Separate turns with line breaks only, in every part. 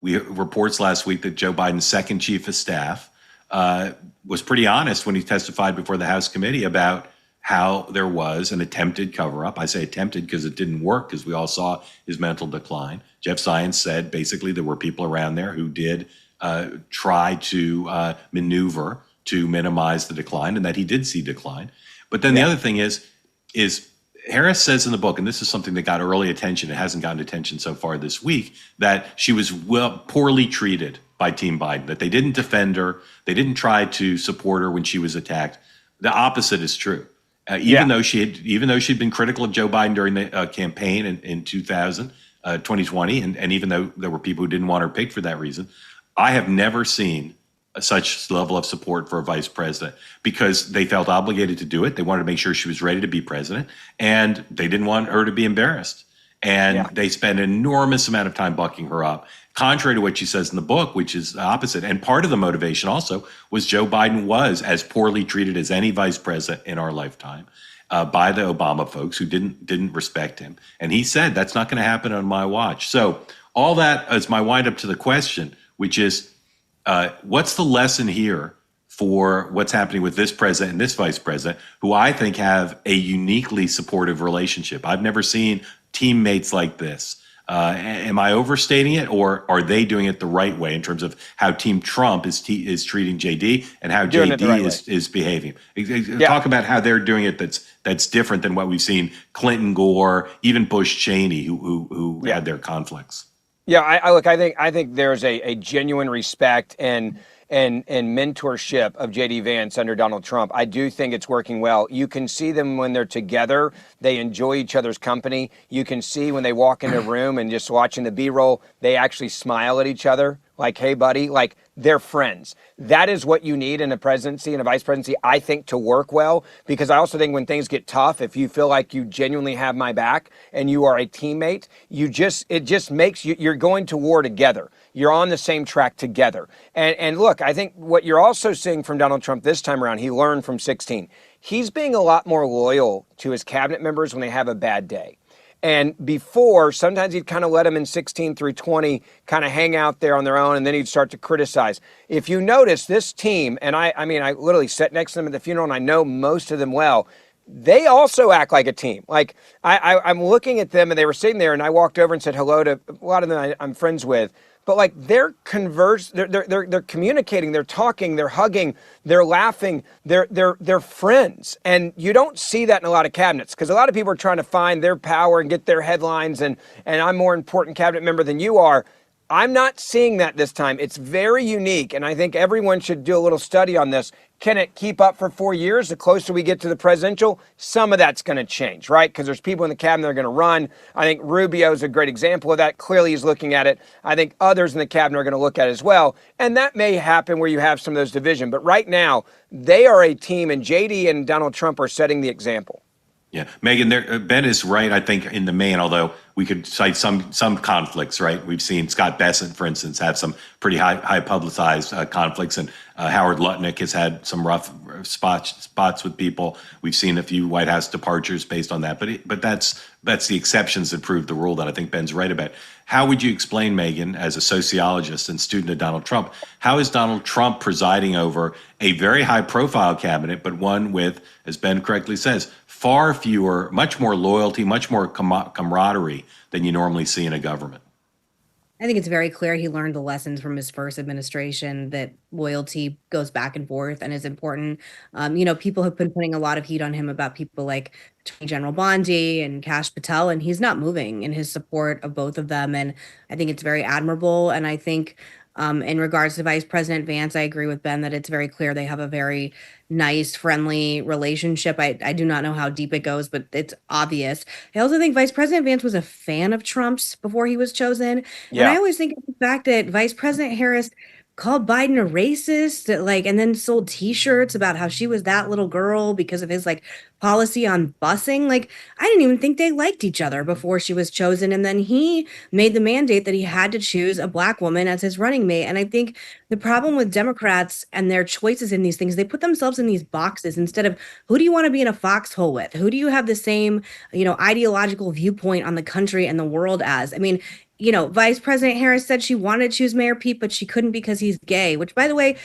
We reports last week that Joe Biden's second chief of staff was pretty honest when he testified before the House committee about how there was an attempted cover-up. I say attempted because it didn't work, because we all saw his mental decline. Jeff Zients said basically there were people around there who did try to maneuver to minimize the decline, and that he did see decline. But then the other thing is Harris says in the book, and this is something that got early attention, it hasn't gotten attention so far this week, that she was poorly treated by Team Biden, that they didn't defend her, they didn't try to support her when she was attacked. The opposite is true. Even though she'd been critical of Joe Biden during the campaign in 2020, and even though there were people who didn't want her picked for that reason, I have never seen such level of support for a vice president, because they felt obligated to do it. They wanted to make sure she was ready to be president, and they didn't want her to be embarrassed. And they spent an enormous amount of time bucking her up, contrary to what she says in the book, which is the opposite. And part of the motivation also was Joe Biden was as poorly treated as any vice president in our lifetime by the Obama folks who didn't respect him. And he said, that's not going to happen on my watch. So all that is my wind up to the question, which is, what's the lesson here for what's happening with this president and this vice president, who I think have a uniquely supportive relationship? I've never seen teammates like this. Am I overstating it, or are they doing it the right way in terms of how Team Trump is treating JD and how JD is behaving? Talk about how they're doing it that's different than what we've seen Clinton, Gore, even Bush, Cheney, who had their conflicts.
Yeah, I think there's a genuine respect and mentorship of JD Vance under Donald Trump. I do think it's working well. You can see them when they're together. They enjoy each other's company. You can see when they walk in a room and just watching the B-roll, they actually smile at each other like, hey, buddy, like they're friends. That is what you need in a presidency and a vice presidency, I think, to work well, because I also think when things get tough, if you feel like you genuinely have my back and you are a teammate, it just makes you're going to war together. You're on the same track together. And look, I think what you're also seeing from Donald Trump this time around, he learned from 2016. He's being a lot more loyal to his cabinet members when they have a bad day. And before, sometimes he'd kind of let them in 16 through 20 kind of hang out there on their own, and then he'd start to criticize. If you notice this team, and I mean, I literally sat next to them at the funeral, and I know most of them well, they also act like a team. Like I'm looking at them, and they were sitting there, and I walked over and said hello to a lot of them I'm friends with. But like they're communicating, they're talking, they're hugging, they're laughing, they're friends. And you don't see that in a lot of cabinets, because a lot of people are trying to find their power and get their headlines, and I'm more important cabinet member than you are. I'm not seeing that this time. It's very unique, and I think everyone should do a little study on this. Can it keep up for 4 years? The closer we get to the presidential, some of that's going to change, right? Because there's people in the cabinet that are going to run. I think Rubio is a great example of that. Clearly, he's looking at it. I think others in the cabinet are going to look at it as well. And that may happen where you have some of those division. But right now, they are a team, and JD and Donald Trump are setting the example.
Yeah, Meghan, Ben is right, I think, in the main, although we could cite some conflicts, right? We've seen Scott Bessent, for instance, have some pretty high publicized conflicts, and Howard Lutnick has had some rough spots with people. We've seen a few White House departures based on that, but that's the exceptions that prove the rule that I think Ben's right about. How would you explain, Meghan, as a sociologist and student of Donald Trump, how is Donald Trump presiding over a very high-profile cabinet, but one with, as Ben correctly says, far fewer, much more loyalty, much more camaraderie than you normally see in a government?
I think it's very clear he learned the lessons from his first administration, that loyalty goes back and forth and is important. People have been putting a lot of heat on him about people like Attorney General Bondi and Kash Patel, and he's not moving in his support of both of them. And I think it's very admirable. And I think in regards to Vice President Vance, I agree with Ben that it's very clear they have a very nice, friendly relationship. I do not know how deep it goes, but it's obvious. I also think Vice President Vance was a fan of Trump's before he was chosen. Yeah. And I always think of the fact that Vice President Harris called Biden a racist, and then sold T-shirts about how she was that little girl because of his policy on busing. I didn't even think they liked each other before she was chosen. And then he made the mandate that he had to choose a Black woman as his running mate. And I think the problem with Democrats and their choices in these things, they put themselves in these boxes instead of who do you want to be in a foxhole with? Who do you have the same, ideological viewpoint on the country and the world as? I mean, Vice President Harris said she wanted to choose Mayor Pete, but she couldn't because he's gay, which, by the way,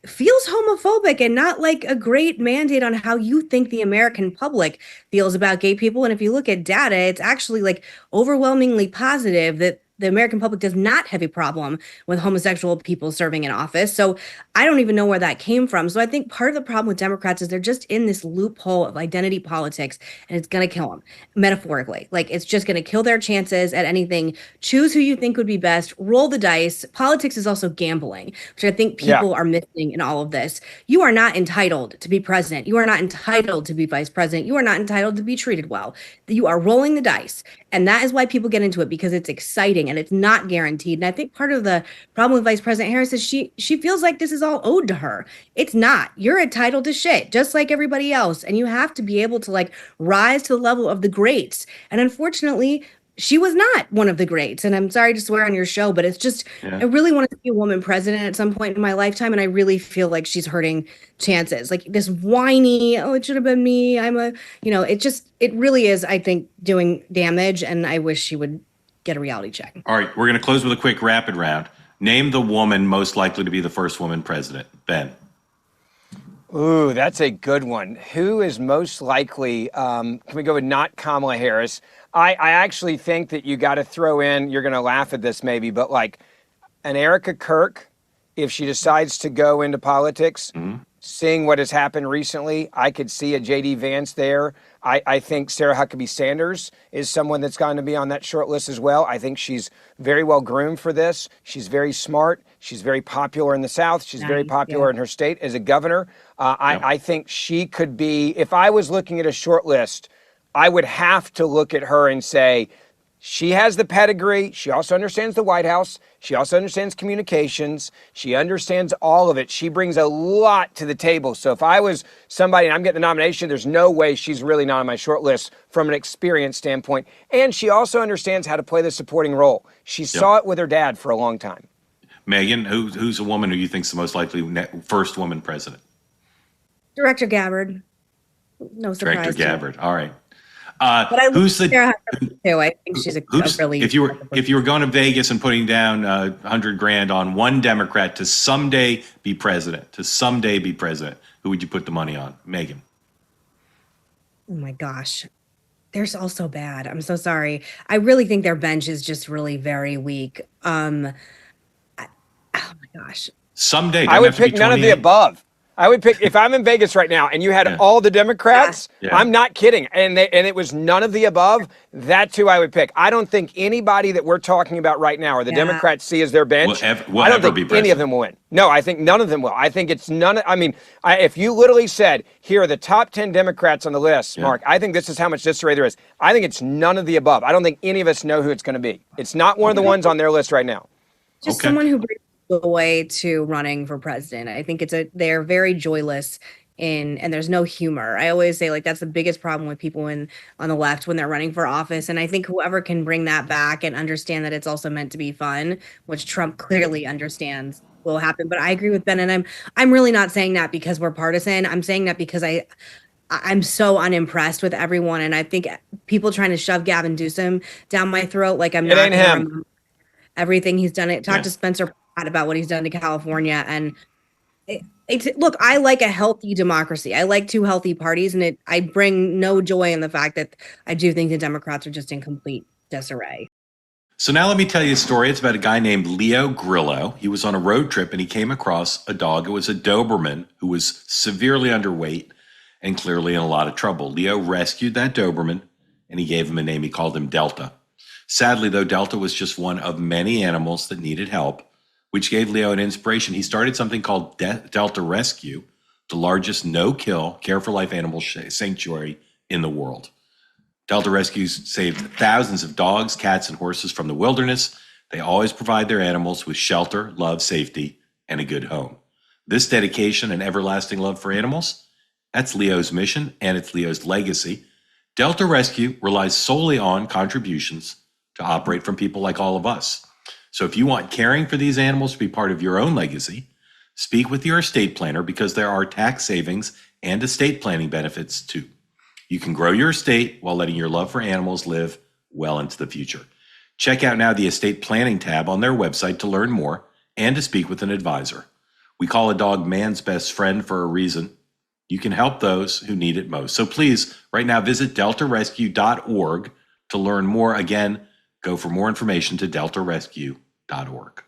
feels homophobic and not like a great mandate on how you think the American public feels about gay people. And if you look at data, it's actually like overwhelmingly positive that the American public does not have a problem with homosexual people serving in office. So I don't even know where that came from. So I think part of the problem with Democrats is they're just in this loophole of identity politics, and it's going to kill them metaphorically. Like it's just going to kill their chances at anything. Choose who you think would be best, roll the dice. Politics is also gambling, which I think people are missing in all of this. You are not entitled to be president. You are not entitled to be vice president. You are not entitled to be treated well. You are rolling the dice. And that is why people get into it, because it's exciting and it's not guaranteed. And I think part of the problem with Vice President Harris is she feels like this is all owed to her. It's not. You're entitled to shit, just like everybody else. And you have to be able to like rise to the level of the greats. And unfortunately, she was not one of the greats. And I'm sorry to swear on your show, but it's just, I really want to see a woman president at some point in my lifetime. And I really feel like she's hurting chances. Like this whiny, oh, it should have been me. It really is, I think, doing damage. And I wish she would get a reality check.
All right, we're going to close with a quick rapid round. Name the woman most likely to be the first woman president. Ben.
Ooh, that's a good one. Who is most likely? Can we go with not Kamala Harris? I actually think that you got to throw in, you're going to laugh at this maybe, but like an Erica Kirk, if she decides to go into politics, seeing what has happened recently, I could see a J.D. Vance there. I think Sarah Huckabee Sanders is someone that's going to be on that short list as well. I think she's very well groomed for this. She's very smart. She's very popular in the South. She's very popular in her state as a governor. I think she could be, if I was looking at a short list, I would have to look at her and say, she has the pedigree. She also understands the White House. She also understands communications. She understands all of it. She brings a lot to the table. So if I was somebody and I'm getting the nomination, there's no way she's really not on my short list from an experience standpoint. And she also understands how to play the supporting role. She saw it with her dad for a long time.
Megan, who's a woman who you think's the most likely first woman president?
Director Gabbard. No surprise.
Director Gabbard. All right.
But I
who's the
Sarah Huckabee too. I think she's a really.
If you were going to Vegas and putting down $100,000 on one Democrat to someday be president, who would you put the money on? Megan.
Oh my gosh, they're all so bad. I'm so sorry. I really think their bench is just really very weak. Oh my gosh.
Someday
I would pick none of the above. I would pick, if I'm in Vegas right now and you had all the Democrats, I'm not kidding, and it was none of the above, that's who I would pick. I don't think anybody that we're talking about right now or the Democrats see as their bench, I don't think any of them will win. No, I think none of them will. I think it's none. I mean, if you literally said, here are the top 10 Democrats on the list, Mark, I think this is how much disarray there is. I think it's none of the above. I don't think any of us know who it's going to be. It's not one of the ones on their list right now.
Just someone who brings joy to running for president. I think they're very joyless and there's no humor. I always say like that's the biggest problem with people on the left when they're running for office. And I think whoever can bring that back and understand that it's also meant to be fun, which Trump clearly understands, will happen. But I agree with Ben, and I'm really not saying that because we're partisan. I'm saying that because I'm so unimpressed with everyone, and I think people trying to shove Gavin Newsom down my throat, like I'm not
gonna remember
everything he's done. Talk to Spencer about what he's done to California, and look, I like a healthy democracy. I like two healthy parties, and I bring no joy in the fact that I do think the Democrats are just in complete disarray.
So now let me tell you a story. It's about a guy named Leo Grillo. He was on a road trip and he came across a dog. It was a Doberman who was severely underweight and clearly in a lot of trouble. Leo rescued that Doberman and he gave him a name. He called him Delta. Sadly, though, Delta was just one of many animals that needed help, which gave Leo an inspiration. He started something called Delta Rescue, the largest no-kill, care-for-life animal sanctuary in the world. Delta Rescues saved thousands of dogs, cats, and horses from the wilderness. They always provide their animals with shelter, love, safety, and a good home. This dedication and everlasting love for animals, that's Leo's mission, and it's Leo's legacy. Delta Rescue relies solely on contributions to operate from people like all of us. So if you want caring for these animals to be part of your own legacy, speak with your estate planner because there are tax savings and estate planning benefits too. You can grow your estate while letting your love for animals live well into the future. Check out now the estate planning tab on their website to learn more and to speak with an advisor. We call a dog man's best friend for a reason. You can help those who need it most. So please, right now, visit deltarescue.org to learn more. Again, go for more information to deltarescue.org.